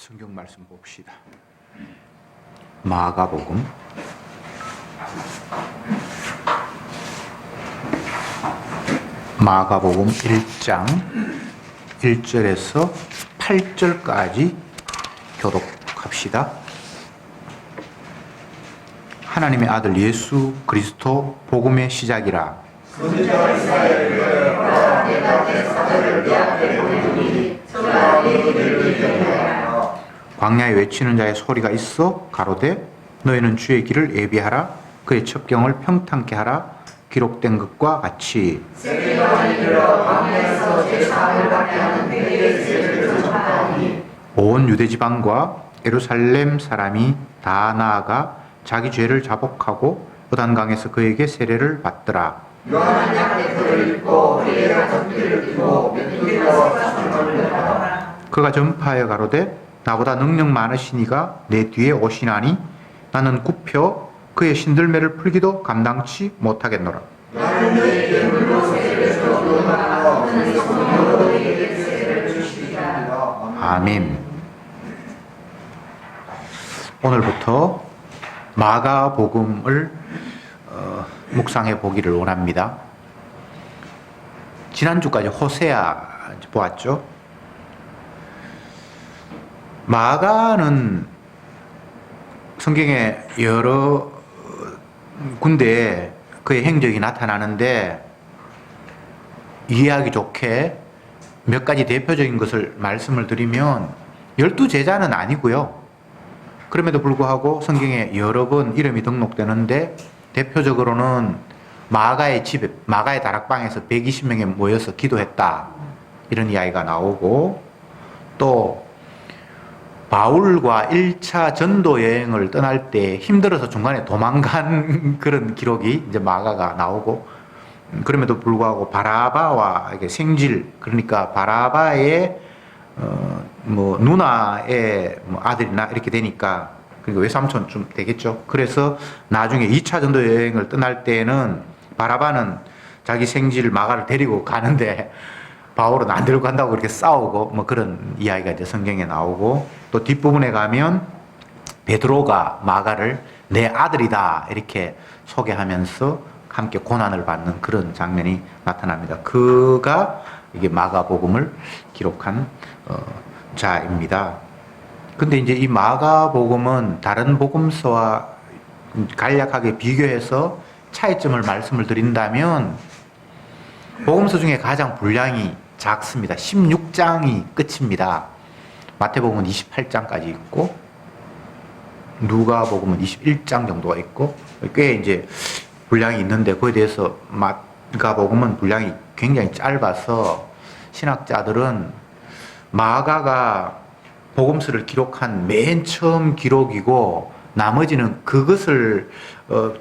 성경 말씀 봅시다. 마가복음 1장 1절에서 8절까지 교독합시다. 하나님의 아들 예수 그리스도 복음의 시작이라. 광야에 외치는 자의 소리가 있어 가로되 너희는 주의 길을 예비하라. 그의 첩경을 평탄케 하라. 기록된 것과 같이 온 유대지방과 예루살렘 사람이 다 나아가 자기 죄를 자복하고 요단강에서 그에게 세례를 받더라. 요한은 양의 털을 입고 우리의 젖귀를 띠고 그가 전파하여 가로되 나보다 능력 많으시니가 내 뒤에 오시나니 나는 굽혀 그의 신들매를 풀기도 감당치 못하겠노라. 나는 너희에게 물로 세례를 주었노라. 그는 성령으로 너희에게 세례를 주시리라. 아멘. 오늘부터 마가복음을 묵상해 보기를 원합니다. 지난주까지 호세아 보았죠. 마가는 성경에 여러 군데에 그의 행적이 나타나는데 이해하기 좋게 몇 가지 대표적인 것을 말씀을 드리면 12제자는 아니고요. 그럼에도 불구하고 성경에 여러 번 이름이 등록되는데 대표적으로는 마가의 집에, 마가의 다락방에서 120명이 모여서 기도했다. 이런 이야기가 나오고 또 바울과 1차 전도 여행을 떠날 때 힘들어서 중간에 도망간 그런 기록이 이제 마가가 나오고 그럼에도 불구하고 바라바와 이렇게 생질 그러니까 바라바의 누나의 아들이나 이렇게 되니까 그리고 외삼촌 되겠죠. 그래서 나중에 2차 전도 여행을 떠날 때는 바라바는 자기 생질 마가를 데리고 가는데 바울은 안 데리고 간다고 그렇게 싸우고 그런 이야기가 이제 성경에 나오고 또 뒷부분에 가면 베드로가 마가를 내 아들이다 이렇게 소개하면서 함께 고난을 받는 그런 장면이 나타납니다. 그가 이게 마가복음을 기록한 자입니다. 근데 이제 이 마가복음은 다른 복음서와 간략하게 비교해서 차이점을 말씀을 드린다면 복음서 중에 가장 분량이 작습니다. 16장이 끝입니다. 마태복음은 28장까지 있고 누가복음은 21장 정도가 있고 꽤 이제 분량이 있는데 그에 대해서 마가복음은 분량이 굉장히 짧아서 신학자들은 마가가 복음서를 기록한 맨 처음 기록이고 나머지는 그것을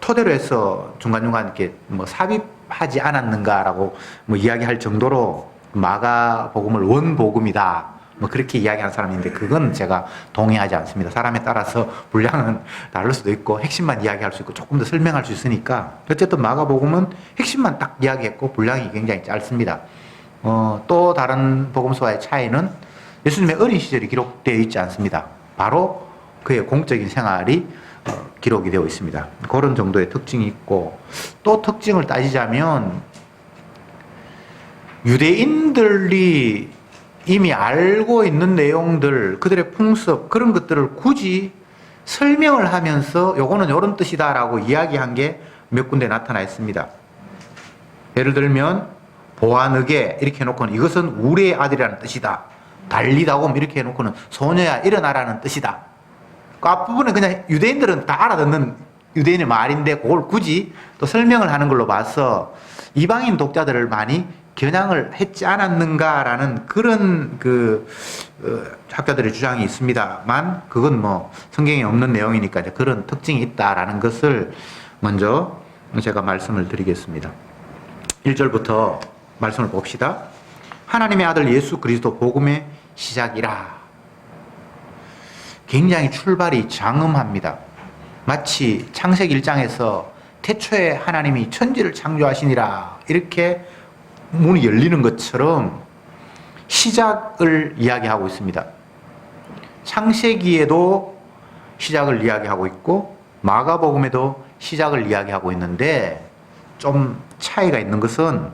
토대로 해서 중간중간 이렇게 삽입하지 않았는가라고 이야기할 정도로 마가복음을 원복음이다 그렇게 이야기하는 사람이 있는데 그건 제가 동의하지 않습니다. 사람에 따라서 분량은 다를 수도 있고 핵심만 이야기할 수 있고 조금 더 설명할 수 있으니까 어쨌든 마가복음은 핵심만 딱 이야기했고 분량이 굉장히 짧습니다. 또 다른 복음서와의 차이는 예수님의 어린 시절이 기록되어 있지 않습니다. 바로 그의 공적인 생활이 기록이 되어 있습니다. 그런 정도의 특징이 있고 또 특징을 따지자면 유대인들이 이미 알고 있는 내용들 그들의 풍습 그런 것들을 굳이 설명을 하면서 요거는 요런 뜻이다 라고 이야기한 게 몇 군데 나타나 있습니다. 예를 들면 보아느게 이렇게 해놓고는 이것은 우리의 아들이라는 뜻이다. 달리다곰 이렇게 해놓고는 소녀야 일어나라는 뜻이다. 그 앞부분에 그냥 유대인들은 다 알아듣는 유대인의 말인데 그걸 굳이 또 설명을 하는 걸로 봐서 이방인 독자들을 많이 겨냥을 했지 않았는가라는 그런 학자들의 주장이 있습니다만 그건 성경에 없는 내용이니까 이제 그런 특징이 있다라는 것을 먼저 제가 말씀을 드리겠습니다. 1절부터 말씀을 봅시다. 하나님의 아들 예수 그리스도 복음의 시작이라. 굉장히 출발이 장엄합니다. 마치 창세기 1장에서 태초에 하나님이 천지를 창조하시니라 이렇게 문이 열리는 것처럼 시작을 이야기하고 있습니다. 창세기에도 시작을 이야기하고 있고 마가복음에도 시작을 이야기하고 있는데 좀 차이가 있는 것은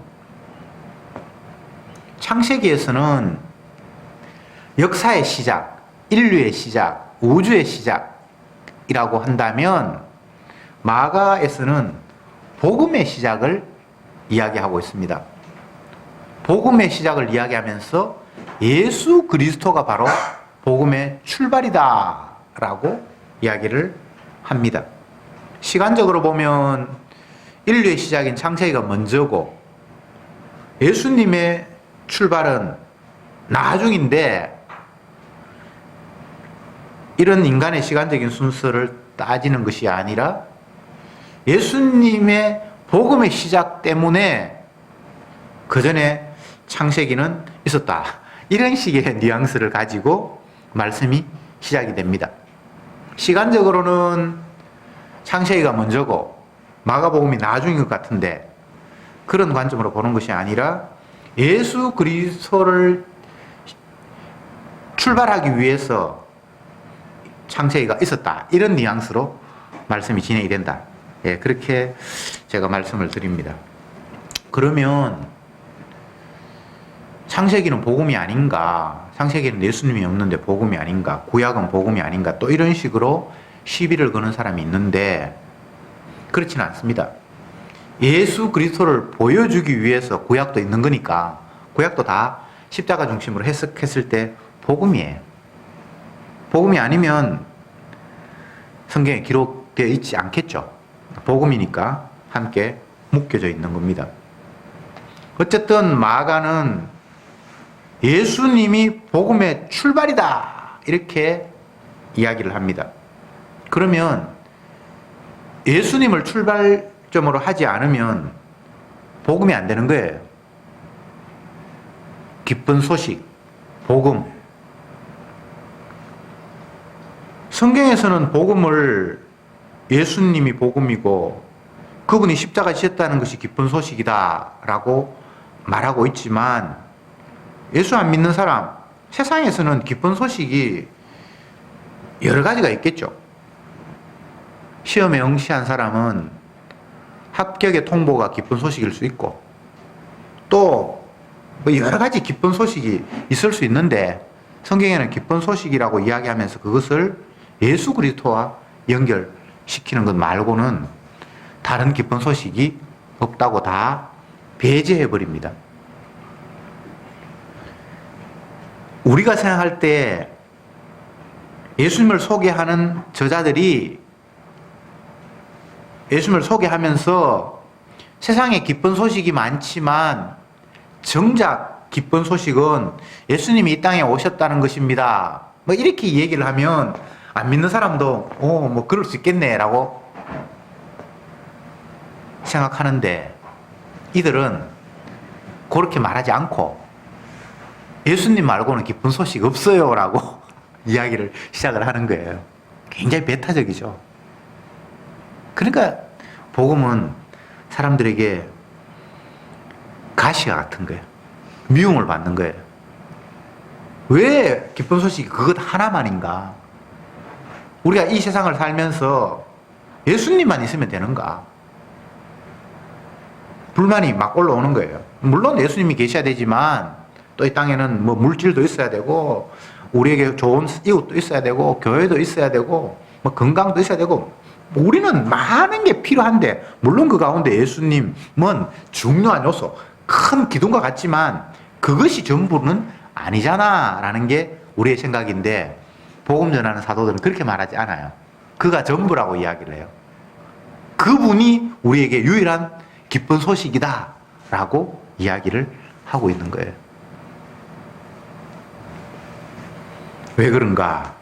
창세기에서는 역사의 시작, 인류의 시작, 우주의 시작이라고 한다면 마가에서는 복음의 시작을 이야기하고 있습니다. 복음의 시작을 이야기하면서 예수 그리스도가 바로 복음의 출발이다 라고 이야기를 합니다. 시간적으로 보면 인류의 시작인 창세기가 먼저고 예수님의 출발은 나중인데 이런 인간의 시간적인 순서를 따지는 것이 아니라 예수님의 복음의 시작 때문에 그 전에 창세기는 있었다. 이런 식의 뉘앙스를 가지고 말씀이 시작이 됩니다. 시간적으로는 창세기가 먼저고 마가복음이 나중인 것 같은데 그런 관점으로 보는 것이 아니라 예수 그리스도를 출발하기 위해서 창세기가 있었다. 이런 뉘앙스로 말씀이 진행이 된다. 예, 그렇게 제가 말씀을 드립니다. 그러면 창세기는 복음이 아닌가? 창세기는 예수님이 없는데 복음이 아닌가? 구약은 복음이 아닌가? 또 이런 식으로 시비를 거는 사람이 있는데 그렇지는 않습니다. 예수 그리스도를 보여주기 위해서 구약도 있는 거니까 구약도 다 십자가 중심으로 해석했을 때 복음이에요. 복음이 아니면 성경에 기록되어 있지 않겠죠. 복음이니까 함께 묶여져 있는 겁니다. 어쨌든 마가는 예수님이 복음의 출발이다 이렇게 이야기를 합니다. 그러면 예수님을 출발점으로 하지 않으면 복음이 안 되는 거예요. 기쁜 소식, 복음. 성경에서는 복음을 예수님이 복음이고 그분이 십자가 지셨다는 것이 기쁜 소식이다 라고 말하고 있지만 예수 안 믿는 사람, 세상에서는 기쁜 소식이 여러 가지가 있겠죠. 시험에 응시한 사람은 합격의 통보가 기쁜 소식일 수 있고 또 뭐 여러 가지 기쁜 소식이 있을 수 있는데 성경에는 기쁜 소식이라고 이야기하면서 그것을 예수 그리스도와 연결시키는 것 말고는 다른 기쁜 소식이 없다고 다 배제해 버립니다. 우리가 생각할 때 예수님을 소개하는 저자들이 예수님을 소개하면서 세상에 기쁜 소식이 많지만 정작 기쁜 소식은 예수님이 이 땅에 오셨다는 것입니다. 뭐 이렇게 얘기를 하면 안 믿는 사람도 뭐 그럴 수 있겠네라고 생각하는데 이들은 그렇게 말하지 않고 예수님 말고는 기쁜 소식 없어요 라고 이야기를 시작을 하는 거예요. 굉장히 배타적이죠. 그러니까 복음은 사람들에게 가시와 같은 거예요. 미움을 받는 거예요. 왜 기쁜 소식이 그것 하나만인가? 우리가 이 세상을 살면서 예수님만 있으면 되는가? 불만이 막 올라오는 거예요. 물론 예수님이 계셔야 되지만 또 이 땅에는 뭐 물질도 있어야 되고 우리에게 좋은 이웃도 있어야 되고 교회도 있어야 되고 뭐 건강도 있어야 되고 우리는 많은 게 필요한데 물론 그 가운데 예수님은 중요한 요소 큰 기둥과 같지만 그것이 전부는 아니잖아 라는 게 우리의 생각인데 복음 전하는 사도들은 그렇게 말하지 않아요. 그가 전부라고 이야기를 해요. 그분이 우리에게 유일한 기쁜 소식이다 라고 이야기를 하고 있는 거예요. 왜 그런가?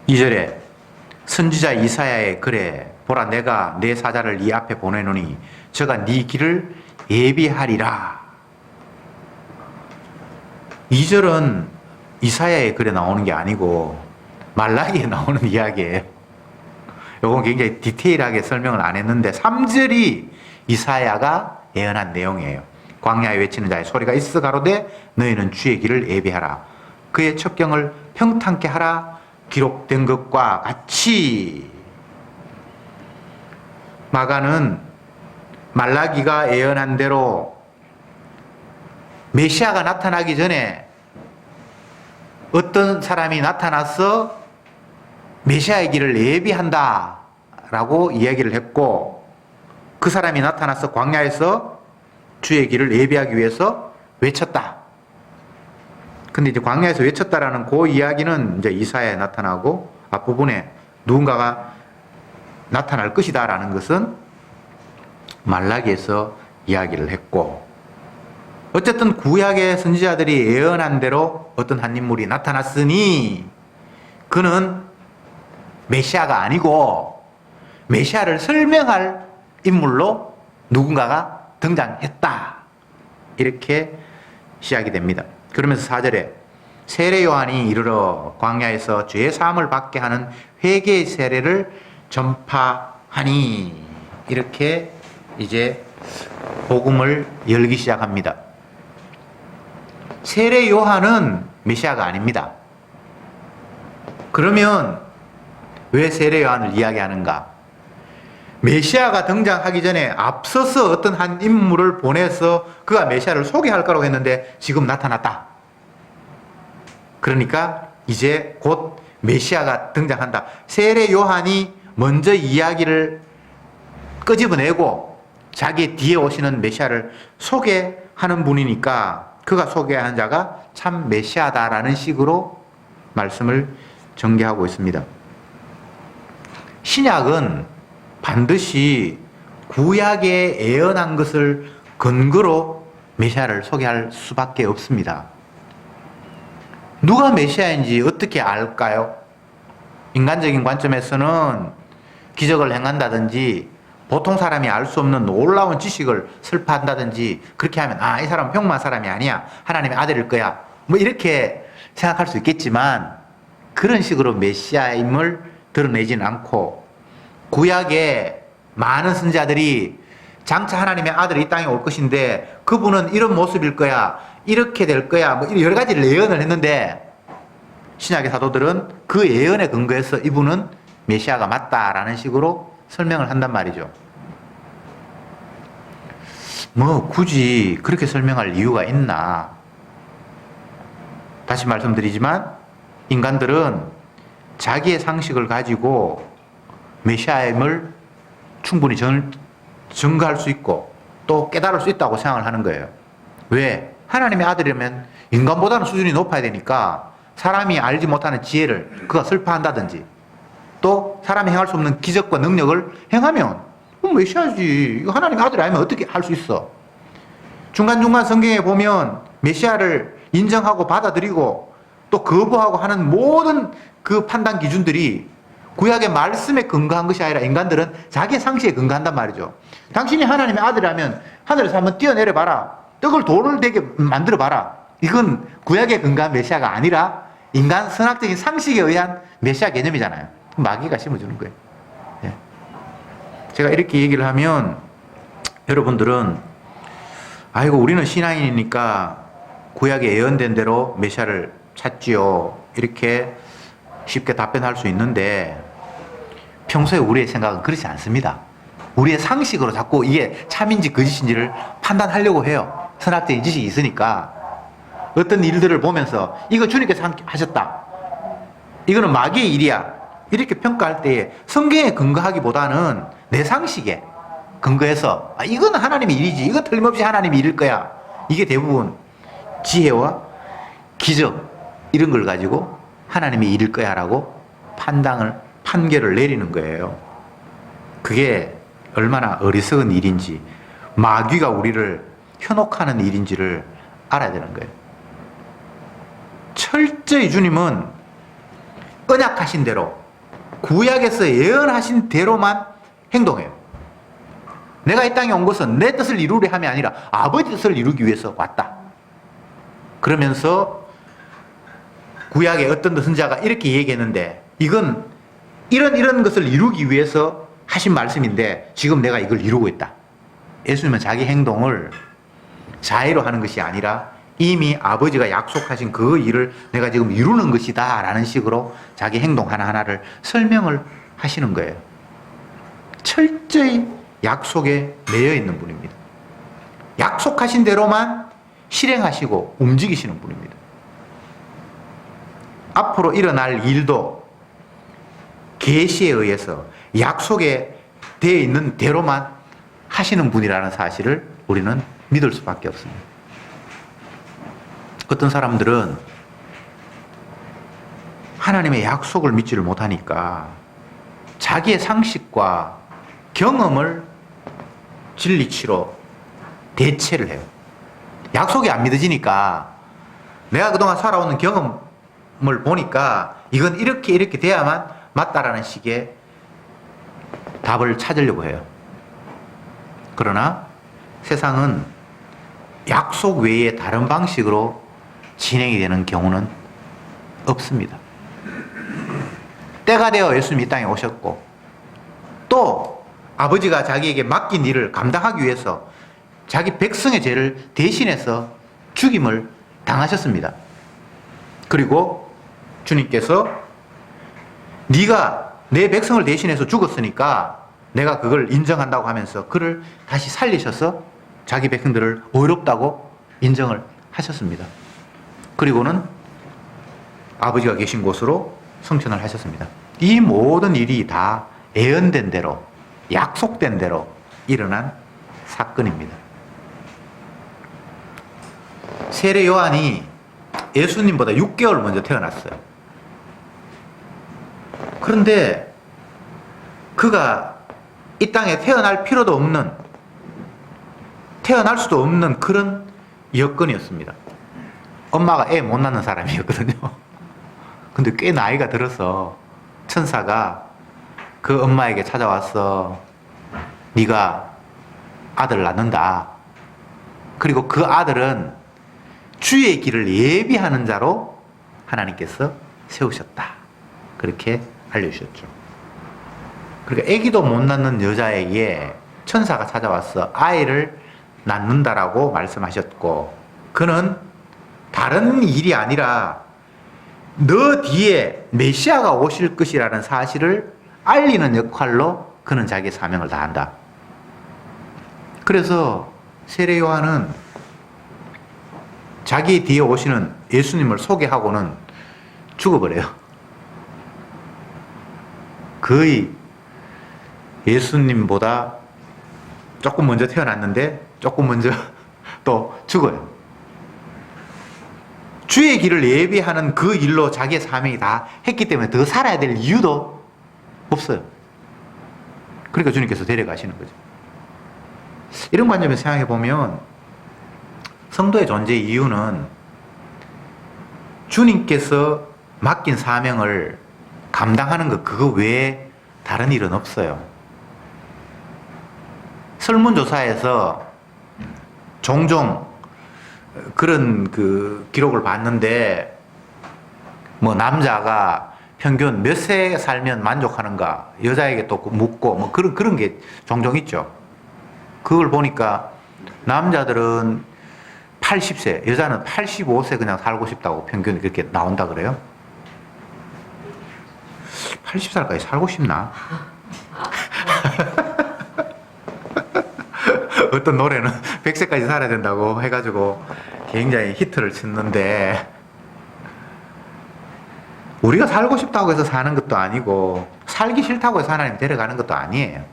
2절에 선지자 이사야의 글에 보라 내가 내 사자를 네 앞에 보내노니 저가 네 길을 예비하리라. 2절은 이사야의 글에 나오는 게 아니고 말라기에 나오는 이야기예요. 이건 굉장히 디테일하게 설명을 안 했는데 3절이 이사야가 예언한 내용이에요. 광야에 외치는 자의 소리가 있어 가로되 너희는 주의 길을 예비하라. 그의 첩경을 평탄케 하라 기록된 것과 같이 마가는 말라기가 예언한 대로 메시아가 나타나기 전에 어떤 사람이 나타나서 메시아의 길을 예비한다 라고 이야기를 했고, 그 사람이 나타나서 광야에서 주의 길을 예비하기 위해서 외쳤다. 근데 이제 광야에서 외쳤다라는 그 이야기는 이제 이사야에 나타나고, 앞부분에 누군가가 나타날 것이다라는 것은 말라기에서 이야기를 했고, 어쨌든 구약의 선지자들이 예언한 대로 어떤 한 인물이 나타났으니 그는 메시아가 아니고 메시아를 설명할 인물로 누군가가 등장했다. 이렇게 시작이 됩니다. 그러면서 4절에 세례 요한이 이르러 광야에서 죄 사함을 받게 하는 회개의 세례를 전파하니, 이렇게 이제 복음을 열기 시작합니다. 세례 요한은 메시아가 아닙니다. 그러면 왜 세례 요한을 이야기하는가? 메시아가 등장하기 전에 앞서서 어떤 한 인물을 보내서 그가 메시아를 소개할 거라고 했는데 지금 나타났다. 그러니까 이제 곧 메시아가 등장한다. 세례 요한이 먼저 이야기를 끄집어내고 자기 뒤에 오시는 메시아를 소개하는 분이니까 그가 소개한 자가 참 메시아다라는 식으로 말씀을 전개하고 있습니다. 신약은 반드시 구약에 예언한 것을 근거로 메시아를 소개할 수밖에 없습니다. 누가 메시아인지 어떻게 알까요? 인간적인 관점에서는 기적을 행한다든지 보통 사람이 알 수 없는 놀라운 지식을 설파한다든지 그렇게 하면 이 사람은 평범한 사람이 아니야, 하나님의 아들일 거야, 뭐 이렇게 생각할 수 있겠지만 그런 식으로 메시아임을 드러내지는 않고, 구약에 많은 선지자들이 장차 하나님의 아들이 이 땅에 올 것인데 그분은 이런 모습일 거야, 이렇게 될 거야, 뭐 여러 가지를 예언을 했는데 신약의 사도들은 그 예언에 근거해서 이분은 메시아가 맞다라는 식으로 설명을 한단 말이죠. 뭐 굳이 그렇게 설명할 이유가 있나? 다시 말씀드리지만 인간들은 자기의 상식을 가지고 메시아임을 충분히 증거할 수 있고 또 깨달을 수 있다고 생각을 하는 거예요. 왜? 하나님의 아들이면 인간보다는 수준이 높아야 되니까 사람이 알지 못하는 지혜를 그가 설파한다든지 또 사람이 행할 수 없는 기적과 능력을 행하면 메시아지, 이거 하나님의 아들이 아니면 어떻게 할 수 있어? 중간중간 성경에 보면 메시아를 인정하고 받아들이고 또 거부하고 하는 모든 그 판단 기준들이 구약의 말씀에 근거한 것이 아니라 인간들은 자기의 상식에 근거한단 말이죠. 당신이 하나님의 아들이라면 하늘에서 한번 뛰어내려 봐라, 떡을 돌을 되게 만들어 봐라. 이건 구약에 근거한 메시아가 아니라 인간 선학적인 상식에 의한 메시아 개념이잖아요. 마귀가 심어주는 거예요. 예. 제가 이렇게 얘기를 하면 여러분들은 아이고 우리는 신앙인이니까 구약에 예언된 대로 메시아를 찾지요, 이렇게 쉽게 답변할 수 있는데 평소에 우리의 생각은 그렇지 않습니다. 우리의 상식으로 자꾸 이게 참인지 거짓인지를 판단하려고 해요. 선학적인 지식이 있으니까. 어떤 일들을 보면서 이거 주님께서 하셨다, 이거는 마귀의 일이야, 이렇게 평가할 때에 성경에 근거하기보다는 내 상식에 근거해서 이건 하나님의 일이지, 이건 틀림없이 하나님의 일일 거야, 이게 대부분 지혜와 기적 이런 걸 가지고 하나님의 일일 거야 라고 판결을 내리는 거예요. 그게 얼마나 어리석은 일인지, 마귀가 우리를 현혹하는 일인지를 알아야 되는 거예요. 철저히 주님은 언약하신 대로 구약에서 예언하신 대로만 행동해요. 내가 이 땅에 온 것은 내 뜻을 이루려 함이 아니라 아버지 뜻을 이루기 위해서 왔다. 그러면서 구약의 어떤 선지자가 이렇게 얘기했는데 이건 이런 것을 이루기 위해서 하신 말씀인데 지금 내가 이걸 이루고 있다. 예수님은 자기 행동을 자의로 하는 것이 아니라 이미 아버지가 약속하신 그 일을 내가 지금 이루는 것이다 라는 식으로 자기 행동 하나하나를 설명을 하시는 거예요. 철저히 약속에 매여 있는 분입니다. 약속하신 대로만 실행하시고 움직이시는 분입니다. 앞으로 일어날 일도 계시에 의해서 약속에 되어 있는 대로만 하시는 분이라는 사실을 우리는 믿을 수밖에 없습니다. 어떤 사람들은 하나님의 약속을 믿지를 못하니까 자기의 상식과 경험을 진리치로 대체를 해요. 약속이 안 믿어지니까 내가 그동안 살아오는 경험을 보니까 이건 이렇게 돼야만 맞다라는 식의 답을 찾으려고 해요. 그러나 세상은 약속 외에 다른 방식으로 진행이 되는 경우는 없습니다. 때가 되어 예수님이 이 땅에 오셨고 또 아버지가 자기에게 맡긴 일을 감당하기 위해서 자기 백성의 죄를 대신해서 죽임을 당하셨습니다. 그리고 주님께서 네가 내 백성을 대신해서 죽었으니까 내가 그걸 인정한다고 하면서 그를 다시 살리셔서 자기 백성들을 의롭다고 인정을 하셨습니다. 그리고는 아버지가 계신 곳으로 성천을 하셨습니다. 이 모든 일이 다 예언된 대로, 약속된 대로 일어난 사건입니다. 세례 요한이 예수님보다 6개월 먼저 태어났어요. 그런데 그가 이 땅에 태어날 필요도 없는, 태어날 수도 없는 그런 여건이었습니다. 엄마가 애 못 낳는 사람이었거든요. 근데 꽤 나이가 들어서 천사가 그 엄마에게 찾아와서 네가 아들 낳는다. 그리고 그 아들은 주의 길을 예비하는 자로 하나님께서 세우셨다. 그렇게 알려주셨죠. 그러니까 아기도 못 낳는 여자에게 천사가 찾아와서 아이를 낳는다라고 말씀하셨고, 그는 다른 일이 아니라 너 뒤에 메시아가 오실 것이라는 사실을 알리는 역할로 그는 자기의 사명을 다한다. 그래서 세례 요한은 자기 뒤에 오시는 예수님을 소개하고는 죽어버려요. 거의 예수님보다 조금 먼저 태어났는데 조금 먼저 또 죽어요. 주의 길을 예비하는 그 일로 자기의 사명이 다 했기 때문에 더 살아야 될 이유도 없어요. 그러니까 주님께서 데려가시는 거죠. 이런 관점에서 생각해 보면 성도의 존재의 이유는 주님께서 맡긴 사명을 감당하는 것, 그거 외에 다른 일은 없어요. 설문조사에서 종종 그런 그 기록을 봤는데, 뭐 남자가 평균 몇 세 살면 만족하는가, 여자에게 또 묻고 뭐 그런 게 종종 있죠. 그걸 보니까 남자들은 80세, 여자는 85세 그냥 살고 싶다고 평균 그렇게 나온다 그래요. 80살까지 살고 싶나? 어떤 노래는 100세까지 살아야 된다고 해가지고 굉장히 히트를 쳤는데, 우리가 살고 싶다고 해서 사는 것도 아니고 살기 싫다고 해서 하나님 데려가는 것도 아니에요.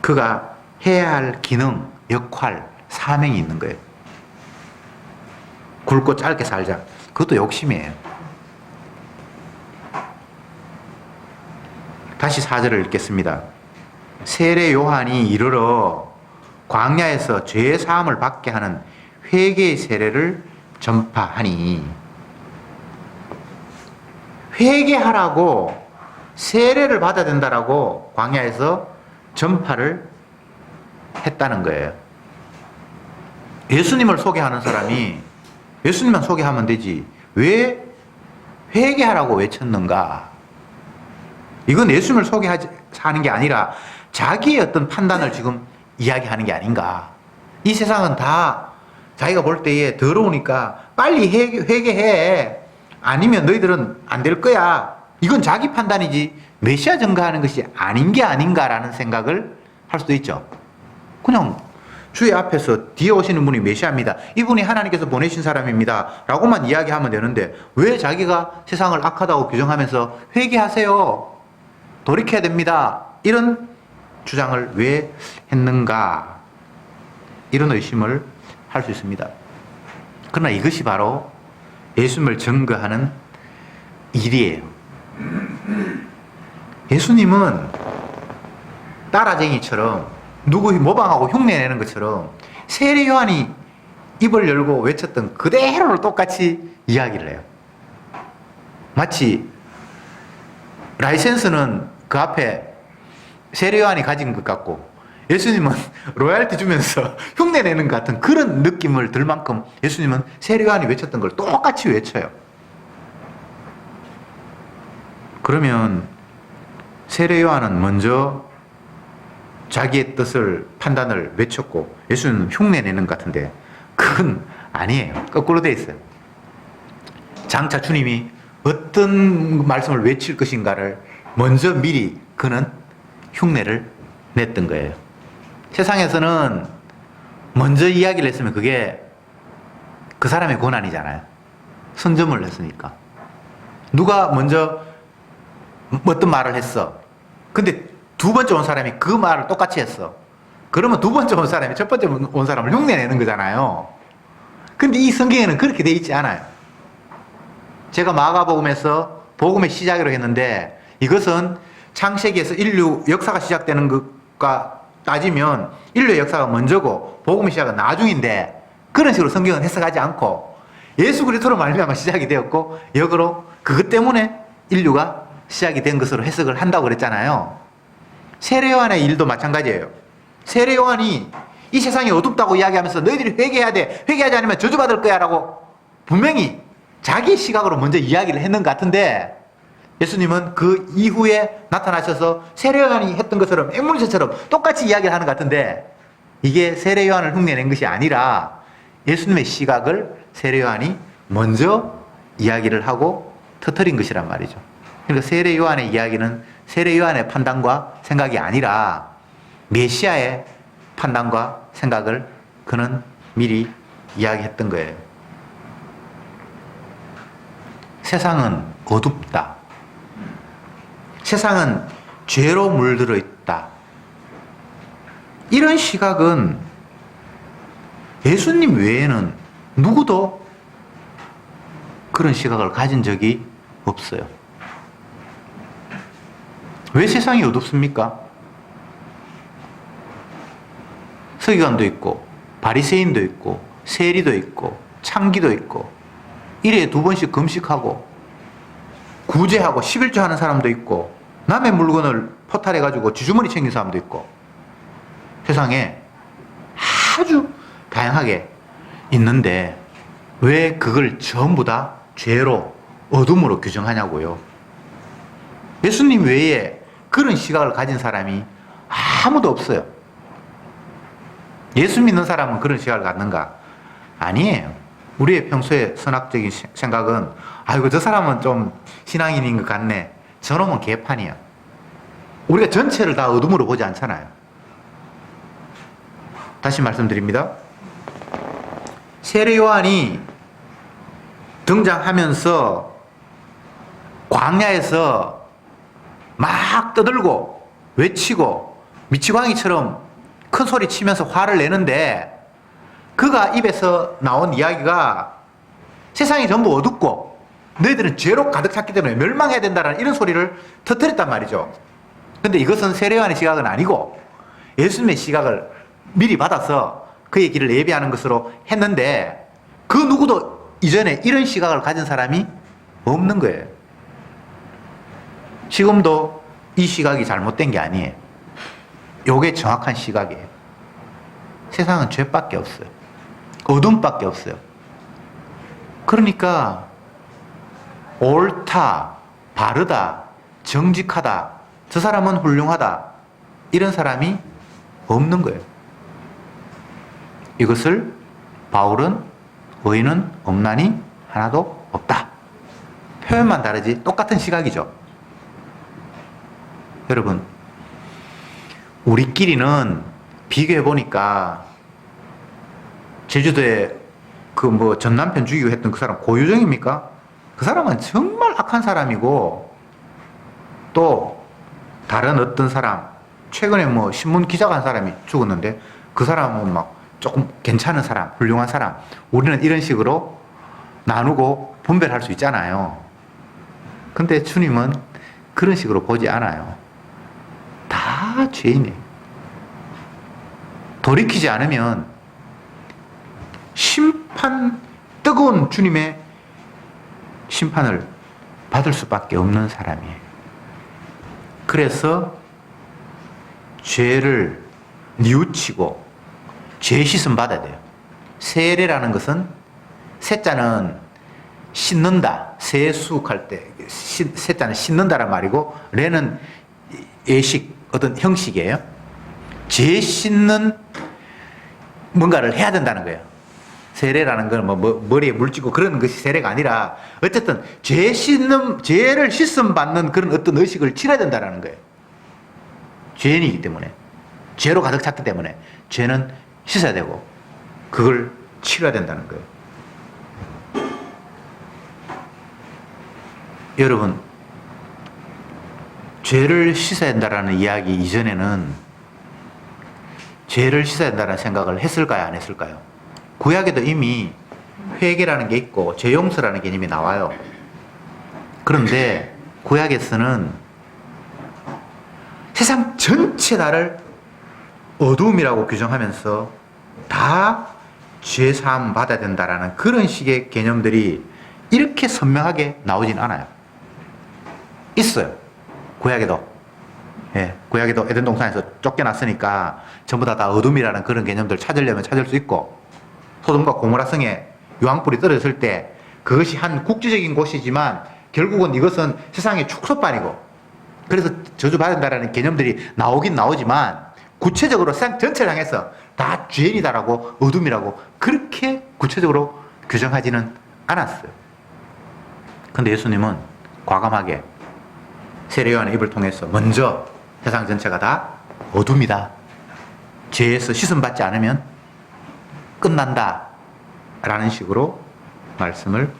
그가 해야 할 기능, 역할, 사명이 있는 거예요. 굵고 짧게 살자. 그것도 욕심이에요. 다시 4절을 읽겠습니다. 세례 요한이 이르러 광야에서 죄 사함을 받게 하는 회개의 세례를 전파하니, 회개하라고 세례를 받아야 된다라고 광야에서 전파를 했다는 거예요. 예수님을 소개하는 사람이 예수님만 소개하면 되지 왜 회개하라고 외쳤는가? 이건 예수님을 소개하는 게 아니라 자기의 어떤 판단을 지금 이야기하는 게 아닌가. 이 세상은 다 자기가 볼 때에 더러우니까 빨리 회개해. 아니면 너희들은 안 될 거야. 이건 자기 판단이지 메시아 증거하는 것이 아닌 게 아닌가라는 생각을 할 수도 있죠. 그냥 주의 앞에서 뒤에 오시는 분이 메시아입니다. 이분이 하나님께서 보내신 사람입니다. 라고만 이야기하면 되는데 왜 자기가 세상을 악하다고 규정하면서 회개하세요. 돌이켜야 됩니다. 이런 주장을 왜 했는가. 이런 의심을 할 수 있습니다. 그러나 이것이 바로 예수님을 증거하는 일이에요. 예수님은 따라쟁이처럼 누구 모방하고 흉내내는 것처럼 세례 요한이 입을 열고 외쳤던 그대로를 똑같이 이야기를 해요. 마치 라이센스는 그 앞에 세례 요한이 가진 것 같고 예수님은 로얄티 주면서 흉내내는 것 같은 그런 느낌을 들 만큼 예수님은 세례 요한이 외쳤던 걸 똑같이 외쳐요. 그러면 세례 요한은 먼저 자기의 뜻을 판단을 외쳤고 예수님은 흉내내는 것 같은데 그건 아니에요. 거꾸로 돼 있어요. 장차 주님이 어떤 말씀을 외칠 것인가를 먼저 미리 그는 흉내를 냈던 거예요. 세상에서는 먼저 이야기를 했으면 그게 그 사람의 권한이잖아요. 선점을 했으니까. 누가 먼저 어떤 말을 했어. 근데 두 번째 온 사람이 그 말을 똑같이 했어. 그러면 두 번째 온 사람이 첫 번째 온 사람을 흉내내는 거잖아요. 근데 이 성경에는 그렇게 돼 있지 않아요. 제가 마가복음에서 복음의 시작으로 했는데 이것은 창세기에서 인류 역사가 시작되는 것과 따지면 인류의 역사가 먼저고 복음의 시작은 나중인데 그런 식으로 성경은 해석하지 않고 예수 그리스도로 말미암아 시작이 되었고 역으로 그것 때문에 인류가 시작이 된 것으로 해석을 한다고 그랬잖아요. 세례 요한의 일도 마찬가지예요. 세례 요한이 이 세상이 어둡다고 이야기하면서 너희들이 회개해야 돼. 회개하지 않으면 저주받을 거야 라고 분명히 자기 시각으로 먼저 이야기를 했는 것 같은데 예수님은 그 이후에 나타나셔서 세례 요한이 했던 것처럼 앵무새처럼 똑같이 이야기를 하는 것 같은데 이게 세례 요한을 흉내낸 것이 아니라 예수님의 시각을 세례 요한이 먼저 이야기를 하고 터뜨린 것이란 말이죠. 그러니까 세례 요한의 이야기는 세례 요한의 판단과 생각이 아니라 메시아의 판단과 생각을 그는 미리 이야기했던 거예요. 세상은 어둡다. 세상은 죄로 물들어 있다. 이런 시각은 예수님 외에는 누구도 그런 시각을 가진 적이 없어요. 왜 세상이 어둡습니까? 서기관도 있고 바리새인도 있고 세리도 있고 창기도 있고 1회에 2번씩 금식하고 구제하고 11조 하는 사람도 있고 남의 물건을 포탈해가지고 쥐주머니 챙긴 사람도 있고 세상에 아주 다양하게 있는데 왜 그걸 전부 다 죄로 어둠으로 규정하냐고요. 예수님 외에 그런 시각을 가진 사람이 아무도 없어요. 예수 믿는 사람은 그런 시각을 갖는가? 아니에요. 우리의 평소에 선악적인 생각은 아이고 저 사람은 좀 신앙인인 것 같네. 저놈은 개판이야. 우리가 전체를 다 어둠으로 보지 않잖아요. 다시 말씀드립니다. 세례 요한이 등장하면서 광야에서 막 떠들고 외치고 미치광이처럼 큰 소리 치면서 화를 내는데 그가 입에서 나온 이야기가 세상이 전부 어둡고 너희들은 죄로 가득 찼기 때문에 멸망해야 된다는 이런 소리를 터뜨렸단 말이죠. 근데 이것은 세례 요한의 시각은 아니고 예수님의 시각을 미리 받아서 그의 길을 예비하는 것으로 했는데 그 누구도 이전에 이런 시각을 가진 사람이 없는 거예요. 지금도 이 시각이 잘못된 게 아니에요. 이게 정확한 시각이에요. 세상은 죄밖에 없어요. 어둠밖에 없어요. 그러니까 옳다, 바르다, 정직하다, 저 사람은 훌륭하다 이런 사람이 없는 거예요. 이것을 바울은 의인은 없나니 하나도 없다. 표현만 다르지 똑같은 시각이죠. 여러분, 우리끼리는 비교해 보니까 제주도에 그 뭐 전 남편 죽이고 했던 그 사람 고유정입니까? 그 사람은 정말 악한 사람이고, 또 다른 어떤 사람, 최근에 뭐 신문 기자가 한 사람이 죽었는데 그 사람은 막 조금 괜찮은 사람, 훌륭한 사람. 우리는 이런 식으로 나누고 분별할 수 있잖아요. 근데 주님은 그런 식으로 보지 않아요. 다 죄인이에요. 돌이키지 않으면 뜨거운 주님의 심판을 받을 수밖에 없는 사람이에요. 그래서 죄를 뉘우치고 죄 씻음 받아야 돼요. 세례라는 것은, 세자는 씻는다, 세수할 때 세자는 씻는다란 말이고, 레는 예식, 어떤 형식이에요. 죄 씻는 뭔가를 해야 된다는 거예요. 세례라는 건 뭐 머리에 물 찌고 그런 것이 세례가 아니라, 어쨌든 죄를 씻음 받는 그런 어떤 의식을 치러야 된다는 거예요. 죄인이기 때문에, 죄로 가득 찼기 때문에 죄는 씻어야 되고 그걸 치러야 된다는 거예요. 여러분, 죄를 씻어야 된다는 이야기 이전에는 죄를 씻어야 된다는 생각을 했을까요, 안 했을까요? 구약에도 이미 회개라는 게 있고 죄 용서라는 개념이 나와요. 그런데 구약에서는 세상 전체 나를 어두움이라고 규정하면서 다 죄 사함 받아야 된다라는 그런 식의 개념들이 이렇게 선명하게 나오진 않아요. 있어요. 구약에도. 예, 구약에도 에덴 동산에서 쫓겨났으니까 전부 다 어둠이라는 그런 개념들 찾으려면 찾을 수 있고, 소돔과 고모라 성에 유황불이 떨어졌을 때 그것이 한 국지적인 곳이지만 결국은 이것은 세상의 축소판이고, 그래서 저주받는다라는 개념들이 나오긴 나오지만 구체적으로 세상 전체를 향해서 다 죄인이다라고, 어둠이라고 그렇게 구체적으로 규정하지는 않았어요. 근데 예수님은 과감하게 세례요한의 입을 통해서 먼저 세상 전체가 다 어둠이다, 죄에서 씻음받지 않으면 끝난다 라는 식으로 말씀을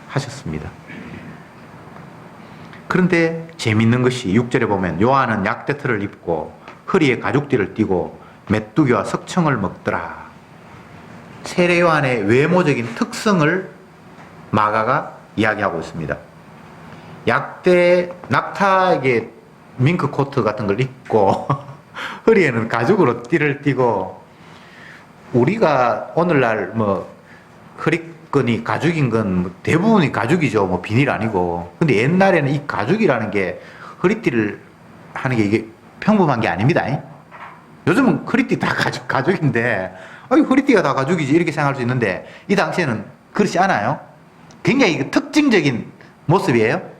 하셨습니다. 그런데 재밌는 것이 6절에 보면 요한은 약대틀을 입고 허리에 가죽띠를 띠고 메뚜기와 석청을 먹더라. 세례 요한의 외모적인 특성을 마가가 이야기하고 있습니다. 낙타에게 밍크 코트 같은 걸 입고 허리에는 가죽으로 띠를 띠고, 우리가 오늘날 뭐 허리끈이 가죽인 건 대부분이 가죽이죠. 뭐 비닐 아니고. 근데 옛날에는 이 가죽이라는 게, 허리띠를 하는 게 이게 평범한 게 아닙니다. 요즘은 허리띠 다 가죽인데, 허리띠가 다 가죽이지 이렇게 생각할 수 있는데, 이 당시에는 그렇지 않아요. 굉장히 특징적인 모습이에요.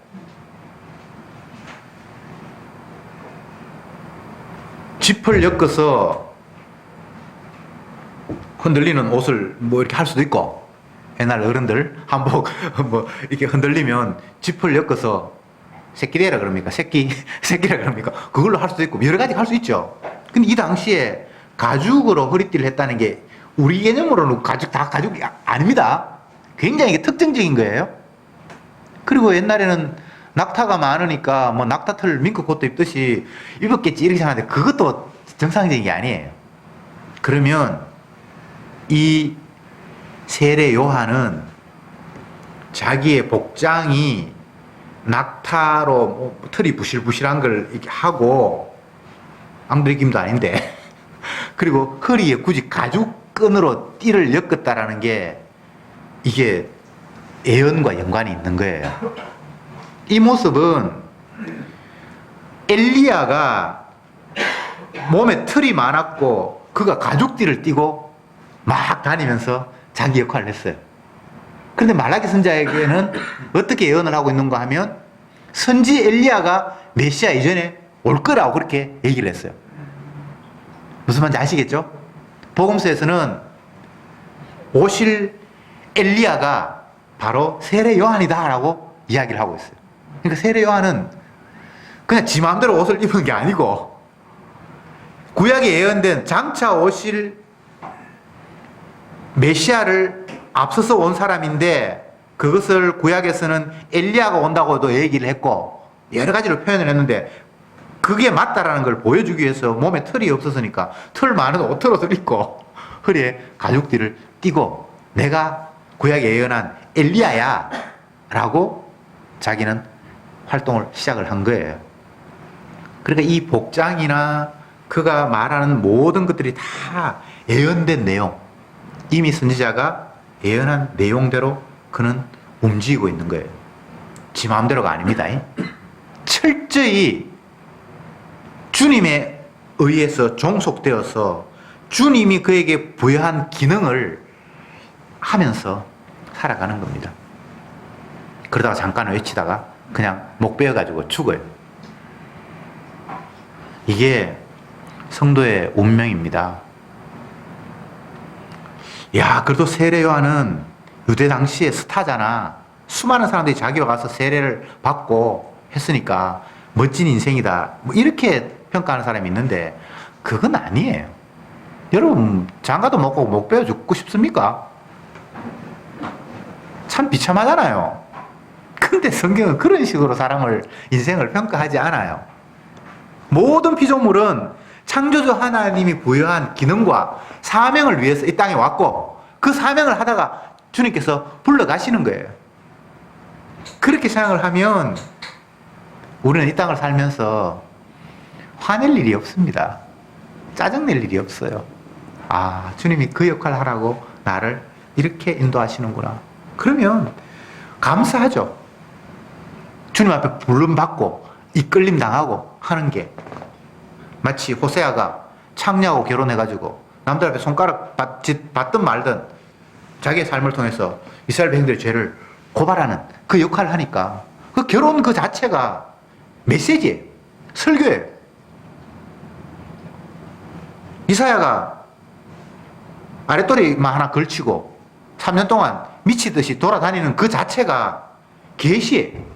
지퍼를 엮어서 흔들리는 옷을 뭐 이렇게 할 수도 있고, 옛날 어른들 한복 뭐 이렇게 흔들리면 지퍼를 엮어서 새끼대라 그럽니까? 새끼라 그럽니까? 그걸로 할 수도 있고 여러 가지 할 수 있죠. 근데 이 당시에 가죽으로 허리띠를 했다는 게 우리 개념으로는 다 가죽이 아닙니다. 굉장히 특징적인 거예요. 그리고 옛날에는 낙타가 많으니까 뭐 낙타털 밍크 코트 입듯이 입었겠지 이렇게 생각하는데, 그것도 정상적인 게 아니에요. 그러면 이 세례 요한은 자기의 복장이 낙타로 뭐 털이 부실부실한 걸 이렇게 하고, 앙드레김도 아닌데 그리고 허리에 굳이 가죽끈으로 띠를 엮었다라는 게, 이게 예언과 연관이 있는 거예요. 이 모습은 엘리야가 몸에 털이 많았고 그가 가죽띠를 띠고 막 다니면서 자기 역할을 했어요. 그런데 말라기 선지자에게는 어떻게 예언을 하고 있는가 하면, 선지 엘리야가 메시아 이전에 올 거라고 그렇게 얘기를 했어요. 무슨 말인지 아시겠죠? 복음서에서는 오실 엘리야가 바로 세례 요한이다라고 이야기를 하고 있어요. 그러니까 세례 요한은 그냥 지 마음대로 옷을 입은 게 아니고 구약에 예언된 장차 오실 메시아를 앞서서 온 사람인데 그것을 구약에서는 엘리야가 온다고도 얘기를 했고 여러 가지로 표현을 했는데 그게 맞다라는 걸 보여주기 위해서 몸에 털이 없었으니까 털 많은 옷을 입고 허리에 가죽띠를 띠고 내가 구약에 예언한 엘리야야 라고 자기는 활동을 시작을 한 거예요. 그러니까 이 복장이나 그가 말하는 모든 것들이 다 예언된 내용, 이미 선지자가 예언한 내용대로 그는 움직이고 있는 거예요. 지 마음대로가 아닙니다. 철저히 주님에 의해서 종속되어서 주님이 그에게 부여한 기능을 하면서 살아가는 겁니다. 그러다가 잠깐 외치다가 그냥 목 베어가지고 죽어요. 이게 성도의 운명입니다. 야, 그래도 세례 요한은 유대 당시의 스타잖아. 수많은 사람들이 자기와 가서 세례를 받고 했으니까 멋진 인생이다. 뭐 이렇게 평가하는 사람이 있는데 그건 아니에요. 여러분 장가도 못 가고 목 베어 죽고 싶습니까? 참 비참하잖아요. 근데 성경은 그런 식으로 사람을 인생을 평가하지 않아요. 모든 피조물은 창조주 하나님이 부여한 기능과 사명을 위해서 이 땅에 왔고 그 사명을 하다가 주님께서 불러가시는 거예요. 그렇게 생각을 하면 우리는 이 땅을 살면서 화낼 일이 없습니다. 짜증낼 일이 없어요. 아, 주님이 그 역할을 하라고 나를 이렇게 인도하시는구나. 그러면 감사하죠. 주님 앞에 부름받고 이끌림 당하고 하는 게 마치 호세아가 창녀하고 결혼해가지고 남들 앞에 손가락 받든 말든 자기의 삶을 통해서 이스라엘 백성들의 죄를 고발하는 그 역할을 하니까 그 결혼 그 자체가 메시지예요. 설교예요. 이사야가 아랫도리만 하나 걸치고 3년 동안 미치듯이 돌아다니는 그 자체가 계시예요.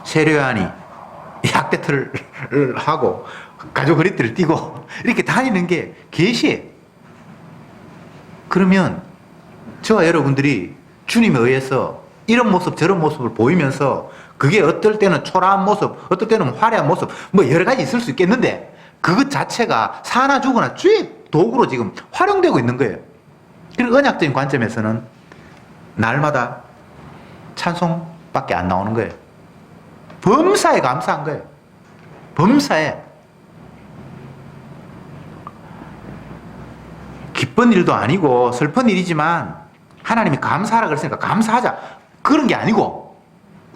세례 요한이 약대틀을 하고 가죽 허리띠를 띠고 이렇게 다니는 게 계시예요. 그러면 저와 여러분들이 주님에 의해서 이런 모습 저런 모습을 보이면서 그게 어떨 때는 초라한 모습, 어떨 때는 화려한 모습, 뭐 여러 가지 있을 수 있겠는데 그것 자체가 사나 죽으나 주의 도구로 지금 활용되고 있는 거예요. 그리고 언약적인 관점에서는 날마다 찬송밖에 안 나오는 거예요. 범사에 감사한 거예요. 범사에. 기쁜 일도 아니고 슬픈 일이지만 하나님이 감사하라 그랬으니까 감사하자. 그런 게 아니고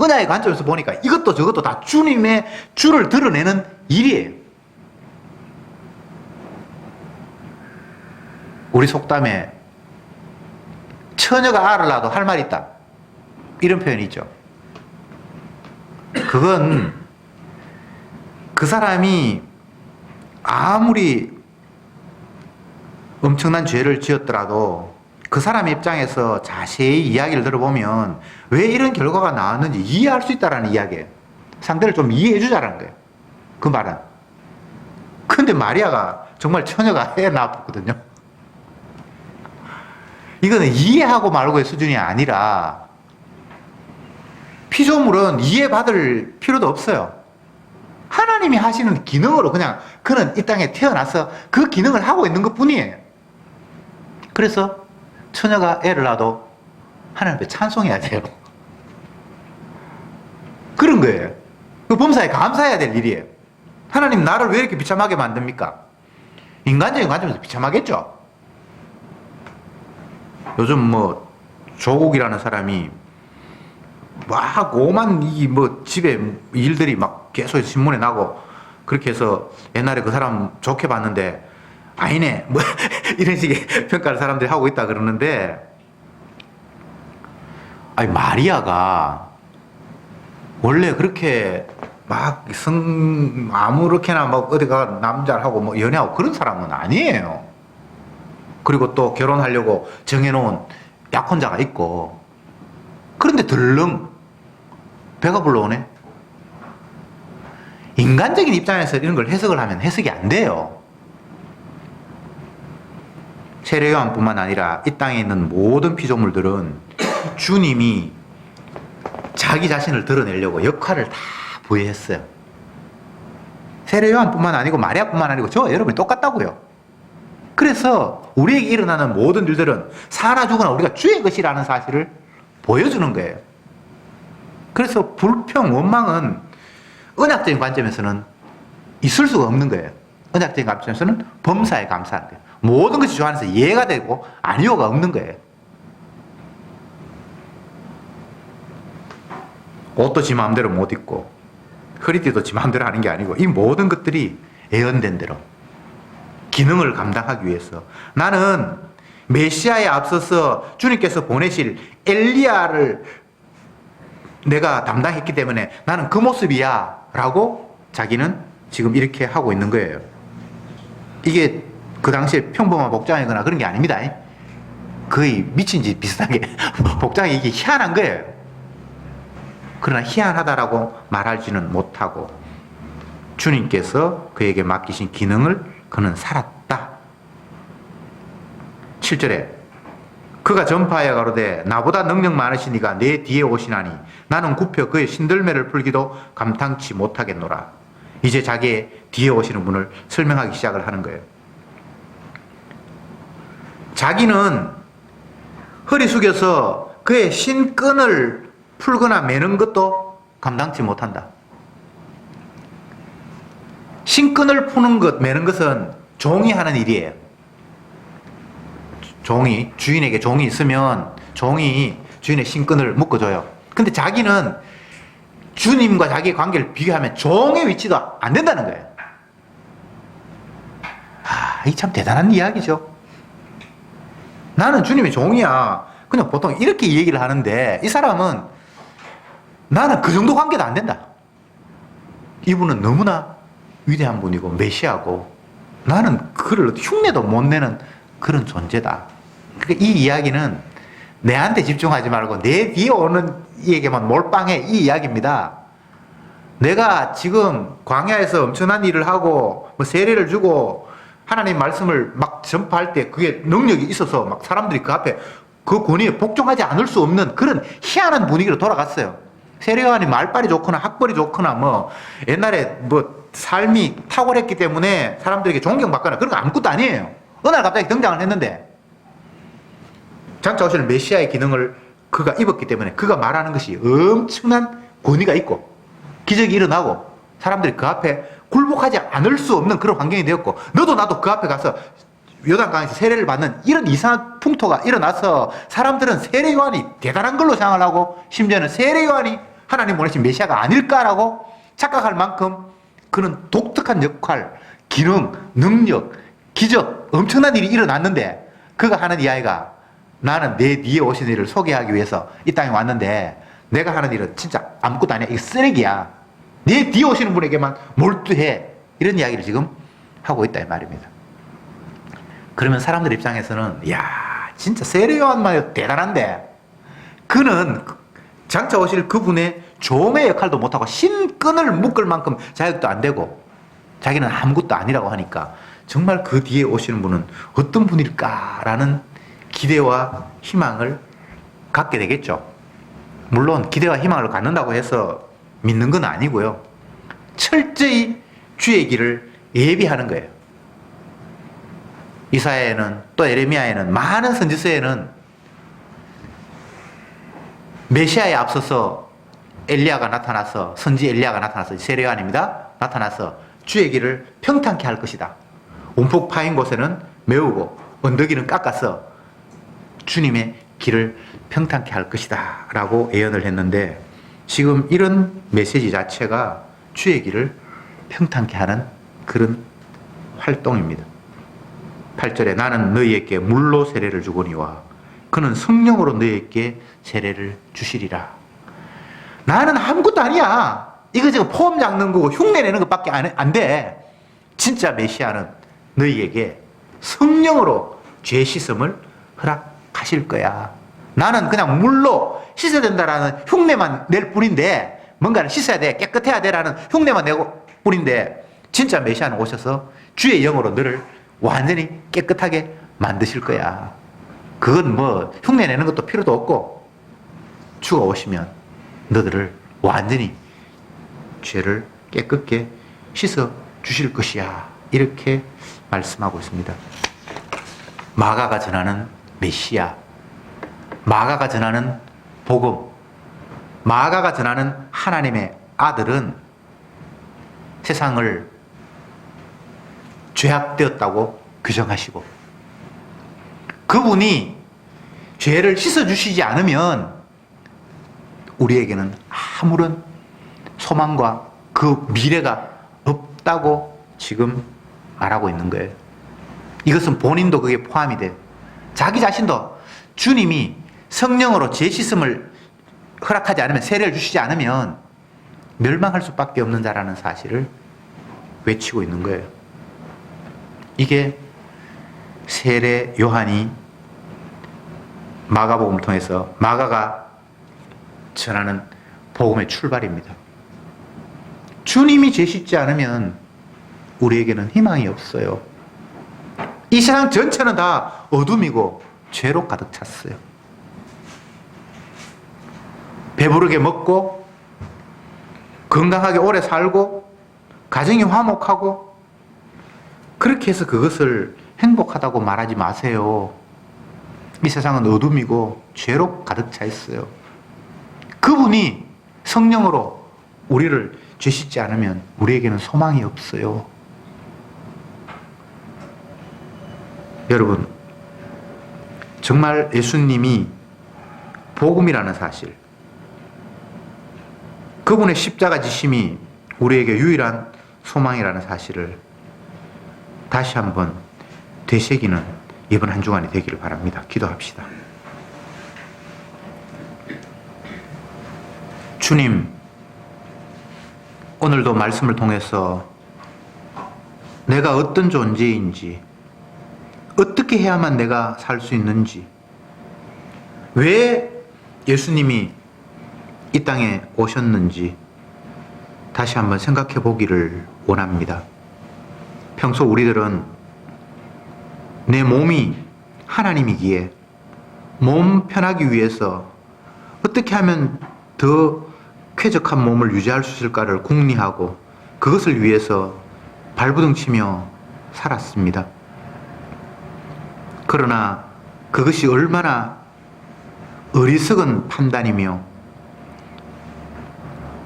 은혜의 관점에서 보니까 이것도 저것도 다 주님의 주를 드러내는 일이에요. 우리 속담에 처녀가 알을 낳아도 할 말이 있다. 이런 표현이 있죠. 그건 그 사람이 아무리 엄청난 죄를 지었더라도 그 사람 입장에서 자세히 이야기를 들어보면 왜 이런 결과가 나왔는지 이해할 수 있다는 이야기예요. 상대를 좀 이해해 주자라는 거예요. 그 말은. 근데 마리아가 정말 처녀가 애 낳았거든요. 이거는 이해하고 말고의 수준이 아니라 피조물은 이해받을 필요도 없어요. 하나님이 하시는 기능으로 그냥 그는 이 땅에 태어나서 그 기능을 하고 있는 것 뿐이에요. 그래서 처녀가 애를 낳아도 하나님 앞에 찬송해야 돼요. 그런 거예요. 그 범사에 감사해야 될 일이에요. 하나님 나를 왜 이렇게 비참하게 만듭니까? 인간적인 관점에서 비참하겠죠. 요즘 뭐 조국이라는 사람이 막 오만 이 뭐 집에 일들이 막 계속 신문에 나고 그렇게 해서 옛날에 그 사람 좋게 봤는데 아니네 뭐 이런 식의 평가를 사람들이 하고 있다 그러는데 아니 마리아가 원래 그렇게 막 아무렇게나 막 어디가 남자하고 뭐 연애하고 그런 사람은 아니에요. 그리고 또 결혼하려고 정해놓은 약혼자가 있고, 그런데 덜렁 배가 불러오네. 인간적인 입장에서 이런 걸 해석을 하면 해석이 안 돼요. 세례 요한뿐만 아니라 이 땅에 있는 모든 피조물들은 주님이 자기 자신을 드러내려고 역할을 다 부여했어요. 세례 요한뿐만 아니고 마리아뿐만 아니고 저 여러분이 똑같다고요. 그래서 우리에게 일어나는 모든 일들은 사나 죽으나 우리가 주의 것이라는 사실을 보여주는 거예요. 그래서 불평, 원망은 언약적인 관점에서는 있을 수가 없는 거예요. 언약적인 관점에서는 범사에 감사하는 거예요. 모든 것이 주 안에서 이해가 되고 아니오가 없는 거예요. 옷도 지 마음대로 못 입고 허리띠도 지 마음대로 하는 게 아니고 이 모든 것들이 예언된 대로 기능을 감당하기 위해서 나는 메시아에 앞서서 주님께서 보내실 엘리야를 내가 담당했기 때문에 나는 그 모습이야 라고 자기는 지금 이렇게 하고 있는 거예요. 이게 그 당시에 평범한 복장이거나 그런 게 아닙니다. 거의 미친 짓 비슷하게 복장이 이게 희한한 거예요. 그러나 희한하다라고 말하지는 못하고 주님께서 그에게 맡기신 기능을 그는 살았다. 7절에 그가 전파하여 가로되 나보다 능력 많으시니가 내 뒤에 오시나니 나는 굽혀 그의 신들매를 풀기도 감당치 못하겠노라. 이제 자기의 뒤에 오시는 분을 설명하기 시작을 하는 거예요. 자기는 허리 숙여서 그의 신끈을 풀거나 매는 것도 감당치 못한다. 신끈을 푸는 것, 매는 것은 종이 하는 일이에요. 종이, 주인에게 종이 있으면 종이 주인의 신끈을 묶어줘요. 근데 자기는 주님과 자기의 관계를 비교하면 종의 위치도 안 된다는 거예요. 이 참 대단한 이야기죠. 나는 주님의 종이야. 그냥 보통 이렇게 얘기를 하는데 이 사람은 나는 그 정도 관계도 안 된다. 이분은 너무나 위대한 분이고 메시아고 나는 그를 흉내도 못 내는 그런 존재다. 그러니까 이 이야기는 내한테 집중하지 말고 내 뒤에 오는 이에게만 몰빵해 이 이야기입니다. 내가 지금 광야에서 엄청난 일을 하고 뭐 세례를 주고 하나님 말씀을 막 전파할 때 그게 능력이 있어서 막 사람들이 그 앞에 그 권위에 복종하지 않을 수 없는 그런 희한한 분위기로 돌아갔어요. 세례요한이 말빨이 좋거나 학벌이 좋거나 뭐 옛날에 뭐 삶이 탁월했기 때문에 사람들에게 존경받거나 그런 거 아무것도 아니에요. 어느 날 갑자기 등장을 했는데 장차 오실 메시아의 기능을 그가 입었기 때문에 그가 말하는 것이 엄청난 권위가 있고 기적이 일어나고 사람들이 그 앞에 굴복하지 않을 수 없는 그런 환경이 되었고 너도 나도 그 앞에 가서 요단강에서 세례를 받는 이런 이상한 풍토가 일어나서 사람들은 세례요한이 대단한 걸로 생각을 하고 심지어는 세례요한이 하나님 보내신 메시아가 아닐까라고 착각할 만큼 그런 독특한 역할, 기능, 능력, 기적, 엄청난 일이 일어났는데 그가 하는 이야기가 나는 내 뒤에 오신 일을 소개하기 위해서 이 땅에 왔는데 내가 하는 일은 진짜 아무것도 아니야. 이거 쓰레기야. 내 뒤에 오시는 분에게만 몰두해. 이런 이야기를 지금 하고 있다 이 말입니다. 그러면 사람들 입장에서는 야 진짜 세례요한만 대단한데 그는 장차 오실 그분의 종의 역할도 못하고 신끈을 묶을 만큼 자격도 안 되고 자기는 아무것도 아니라고 하니까 정말 그 뒤에 오시는 분은 어떤 분일까라는 기대와 희망을 갖게 되겠죠. 물론 기대와 희망을 갖는다고 해서 믿는 건 아니고요. 철저히 주의 길을 예비하는 거예요. 이사야에는 또 예레미야에는 많은 선지서에는 메시아에 앞서서 엘리야가 나타나서 선지 엘리야가 나타나서 세례요한입니다. 나타나서 주의 길을 평탄케 할 것이다. 움푹 파인 곳에는 메우고 언덕이는 깎아서 주님의 길을 평탄케 할 것이다 라고 예언을 했는데 지금 이런 메시지 자체가 주의 길을 평탄케 하는 그런 활동입니다. 8절에 나는 너희에게 물로 세례를 주거니와 그는 성령으로 너희에게 세례를 주시리라. 나는 아무것도 아니야. 이거 지금 폼 잡는 거고 흉내 내는 것밖에 안 돼. 진짜 메시아는 너희에게 성령으로 죄 씻음을 허락하실 거야. 나는 그냥 물로 씻어야 된다라는 흉내만 낼 뿐인데, 뭔가를 씻어야 돼, 깨끗해야 돼라는 흉내만 내고 뿐인데, 진짜 메시아는 오셔서 주의 영으로 너를 완전히 깨끗하게 만드실 거야. 그건 뭐 흉내 내는 것도 필요도 없고, 주가 오시면 너들을 완전히 죄를 깨끗게 씻어 주실 것이야. 이렇게 말씀하고 있습니다. 마가가 전하는 메시아, 마가가 전하는 복음, 마가가 전하는 하나님의 아들은 세상을 죄악되었다고 규정하시고, 그분이 죄를 씻어주시지 않으면 우리에게는 아무런 소망과 그 미래가 없다고 지금 말하고 있는 거예요. 이것은 본인도 그게 포함이 돼요. 자기 자신도 주님이 성령으로 죄 씻음을 허락하지 않으면, 세례를 주시지 않으면 멸망할 수밖에 없는 자라는 사실을 외치고 있는 거예요. 이게 세례 요한이 마가복음을 통해서 마가가 전하는 복음의 출발입니다. 주님이 죄 씻지 않으면 우리에게는 희망이 없어요. 이 세상 전체는 다 어둠이고 죄로 가득 찼어요. 배부르게 먹고 건강하게 오래 살고 가정이 화목하고, 그렇게 해서 그것을 행복하다고 말하지 마세요. 이 세상은 어둠이고 죄로 가득 차 있어요. 그분이 성령으로 우리를 죄 씻지 않으면 우리에게는 소망이 없어요. 여러분, 정말 예수님이 복음이라는 사실, 그분의 십자가 지심이 우리에게 유일한 소망이라는 사실을 다시 한번 되새기는 이번 한 주간이 되기를 바랍니다. 기도합시다. 주님, 오늘도 말씀을 통해서 내가 어떤 존재인지, 어떻게 해야만 내가 살 수 있는지, 왜 예수님이 이 땅에 오셨는지 다시 한번 생각해 보기를 원합니다. 평소 우리들은 내 몸이 하나님이기에 몸 편하기 위해서 어떻게 하면 더 쾌적한 몸을 유지할 수 있을까를 궁리하고 그것을 위해서 발부둥치며 살았습니다. 그러나 그것이 얼마나 어리석은 판단이며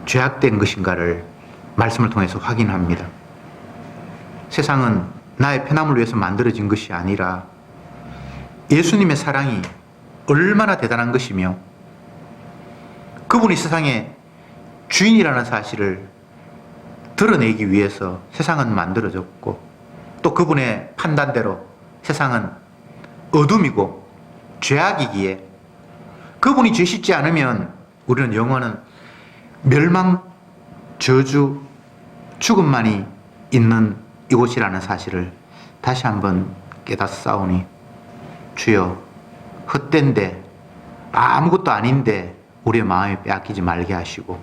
죄악된 것인가를 말씀을 통해서 확인합니다. 세상은 나의 편함을 위해서 만들어진 것이 아니라 예수님의 사랑이 얼마나 대단한 것이며 그분이 세상의 주인이라는 사실을 드러내기 위해서 세상은 만들어졌고, 또 그분의 판단대로 세상은 어둠이고 죄악이기에 그분이 죄 씻지 않으면 우리는 영원한 멸망, 저주, 죽음만이 있는 이곳이라는 사실을 다시 한번 깨닫사오니, 주여, 헛된데 아무것도 아닌데 우리의 마음이 빼앗기지 말게 하시고,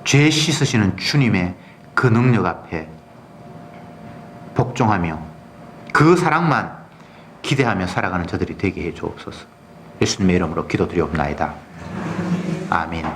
죄 씻으시는 주님의 그 능력 앞에 복종하며 그 사랑만 기대하며 살아가는 저들이 되게 해 주옵소서. 예수님의 이름으로 기도드리옵나이다. 아멘.